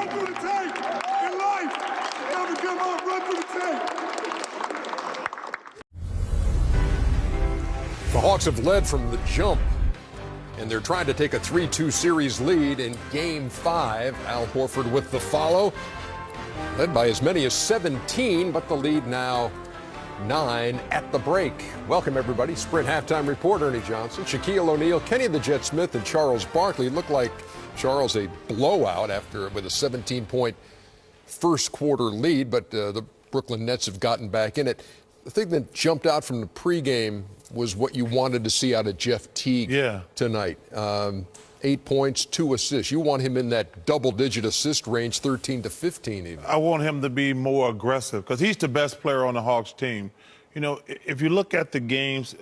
run through the tape. In life, never give up, run through the tape. The Hawks have led from the jump, and they're trying to take a 3-2 series lead in Game 5. Al Horford with the follow, led by as many as 17, but the lead now 9 at the break. Welcome, everybody. Sprint halftime report, Ernie Johnson, Shaquille O'Neal, Kenny the Jet Smith, and Charles Barkley. It looked like Charles a blowout with a 17-point first quarter lead, but the Brooklyn Nets have gotten back in it. The thing that jumped out from the pregame was what you wanted to see out of Jeff Teague tonight. 8 points, 2 assists. You want him in that double-digit assist range, 13 to 15 even. I want him to be more aggressive because he's the best player on the Hawks team. You know, if you look at the games,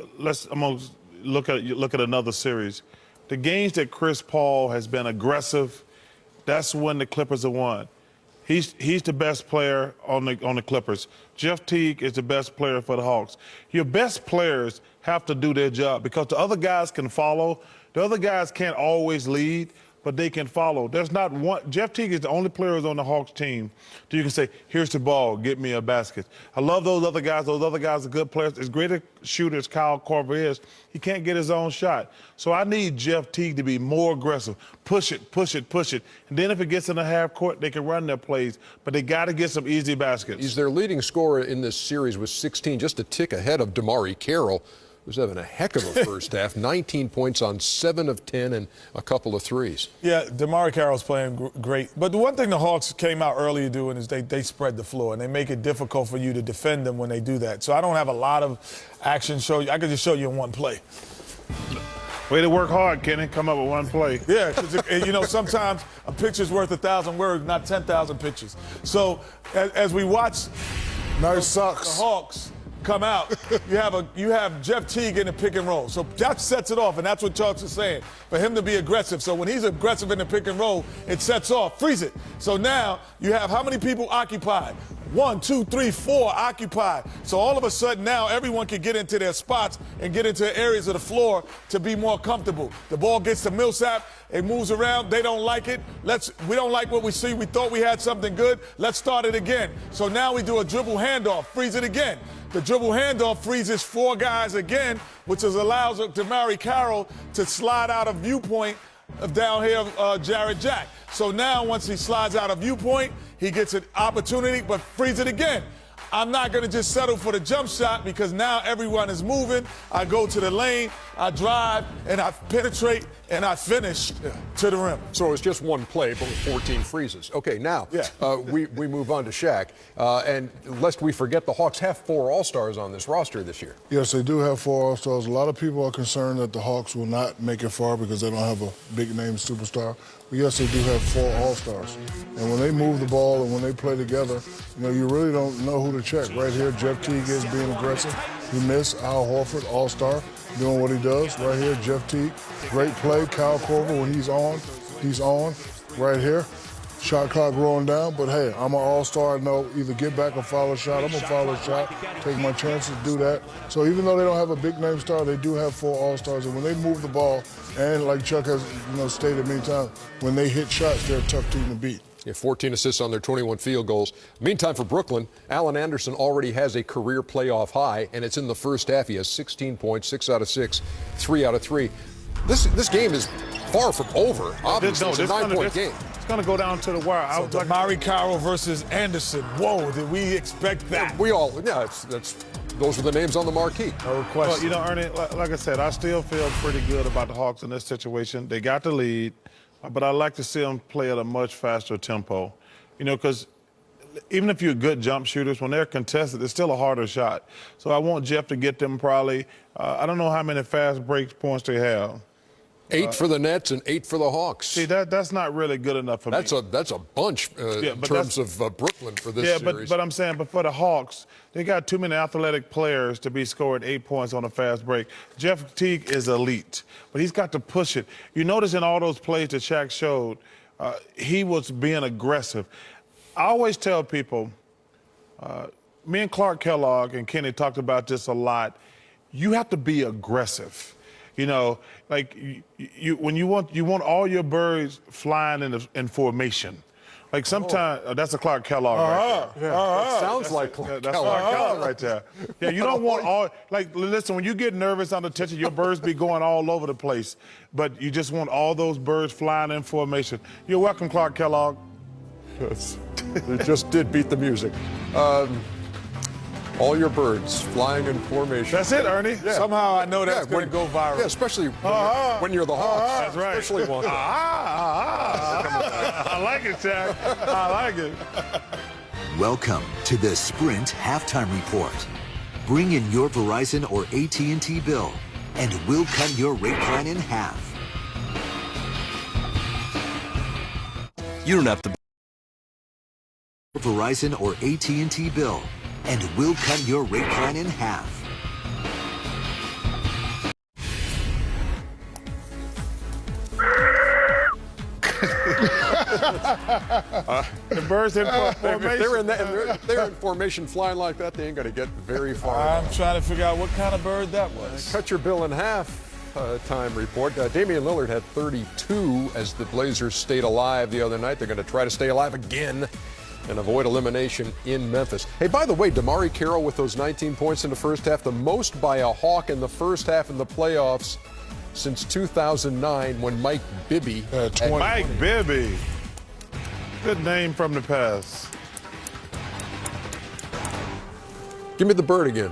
I'm gonna look at another series. The games that Chris Paul has been aggressive, that's when the Clippers have won. He's the best player on the Clippers. Jeff Teague is the best player for the Hawks. Your best players have to do their job because the other guys can follow. The other guys can't always lead, but they can follow. There's not one. Jeff Teague is the only player who's on the Hawks team that you can say, here's the ball, get me a basket. I love those other guys. Those other guys are good players. As great a shooter as Kyle Korver is, he can't get his own shot. So I need Jeff Teague to be more aggressive. Push it, push it, push it. And then if it gets in the half court, they can run their plays. But they got to get some easy baskets. He's their leading scorer in this series with 16, just a tick ahead of DeMarre Carroll, who's having a heck of a first half. 19 points on 7 of 10 and a couple of threes. Yeah, DeMarre Carroll's playing great. But the one thing the Hawks came out early doing is they spread the floor, and they make it difficult for you to defend them when they do that. So I don't have a lot of action show you. I could just show you in one play. Way to work hard, Kenny. Come up with one play. Yeah, because, you know, sometimes a picture's worth 1,000 words, not 10,000 pictures. So as we watch Nice socks. the Hawks come out, you have Jeff Teague in the pick and roll. So that sets it off, and that's what Charles is saying, for him to be aggressive. So when he's aggressive in the pick and roll, it sets off, freeze it. So now you have how many people occupied? 1, 2, 3, 4 occupied. So all of a sudden now everyone can get into their spots and get into areas of the floor to be more comfortable. The ball gets to Millsap, it moves around, they don't like it. We don't like what we see, we thought we had something good, let's start it again. So now we do a dribble handoff, freeze it again. The dribble handoff freezes 4 guys again, which allows DeMarre Carroll to slide out of viewpoint of down here Jarrett Jack. So now once he slides out of viewpoint, he gets an opportunity, but freeze it again. I'm not going to just settle for the jump shot because now everyone is moving. I go to the lane, I drive, and I penetrate, and I finish to the rim. So it's just one play, but with 14 freezes. Okay, now we move on to Shaq. And lest we forget, the Hawks have 4 All-Stars on this roster this year. Yes, they do have 4 All-Stars. A lot of people are concerned that the Hawks will not make it far because they don't have a big-name superstar. But yes, they do have 4 All-Stars. And when they move the ball and when they play together, you know, you really don't know who to check. Right here, Jeff Teague is being aggressive. He missed Al Horford, All-Star, doing what he does. Right here, Jeff Teague, great play. Kyle Korver, when he's on. Right here, shot clock rolling down. But hey, I'm an All-Star. I know either get back or follow a shot. I'm gonna follow a shot, take my chances, do that. So even though they don't have a big-name star, they do have 4 All-Stars. And when they move the ball, and like Chuck has stated many times, when they hit shots, they're a tough team to beat. Yeah, 14 assists on their 21 field goals. Meantime, for Brooklyn, Allen Anderson already has a career playoff high, and it's in the first half. He has 16 points, 6 out of 6, 3 out of 3. This game is far from over. Obviously, it's a 9-point game. It's going to go down to the wire. So DeMarre Carroll versus Anderson. Whoa, did we expect that? Those are the names on the marquee. No question. Well, you know, Ernie, like I said, I still feel pretty good about the Hawks in this situation. They got the lead, but I like to see them play at a much faster tempo. You know, because even if you're good jump shooters, when they're contested, it's still a harder shot. So I want Jeff to get them probably, I don't know how many fast break points they have. 8 for the Nets and 8 for the Hawks. See, that's not really good enough for me. That's a bunch in terms of Brooklyn for this series. But I'm saying, but for the Hawks, they got too many athletic players to be scored 8 points on a fast break. Jeff Teague is elite, but he's got to push it. You notice in all those plays that Shaq showed, he was being aggressive. I always tell people, me and Clark Kellogg and Kenny talked about this a lot, you have to be aggressive. You know, like when you want all your birds flying in formation. Like sometimes that's a Clark Kellogg right there. That sounds like That's Kellogg. Clark Kellogg right there. Yeah, you don't want all, like, listen, when you get nervous under tension, your birds be going all over the place. But you just want all those birds flying in formation. You're welcome, Clark Kellogg. Yes. They just did beat the music. All your birds flying in formation. That's it, Ernie. Yeah. Somehow I know that's going to go viral. Yeah, especially when you're the Hawks. That's right. Especially one. I like it, Shaq. I like it. Welcome to the Sprint Halftime Report. Bring in your Verizon or AT&T bill, and we'll cut your rate plan in half. You don't have to Verizon or AT&T bill, and we'll cut your rate plan in half. The birds in formation. If they're in formation flying like that, they ain't going to get very far. I'm trying to figure out what kind of bird that was. Cut your bill in half. Time report. Damian Lillard had 32 as the Blazers stayed alive the other night. They're going to try to stay alive again and avoid elimination in Memphis. Hey, by the way, DeMarre Carroll with those 19 points in the first half, the most by a Hawk in the first half in the playoffs since 2009 when Mike Bibby had 20. Mike Bibby. Good name from the past. Give me the bird again.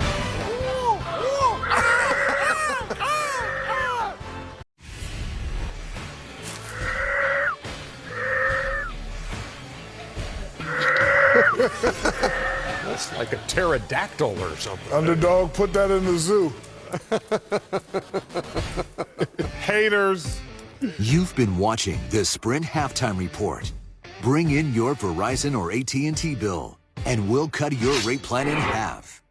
That's like a pterodactyl or something. Underdog, put that in the zoo. Haters. You've been watching the Sprint Halftime Report. Bring in your Verizon or AT&T bill, and we'll cut your rate plan in half.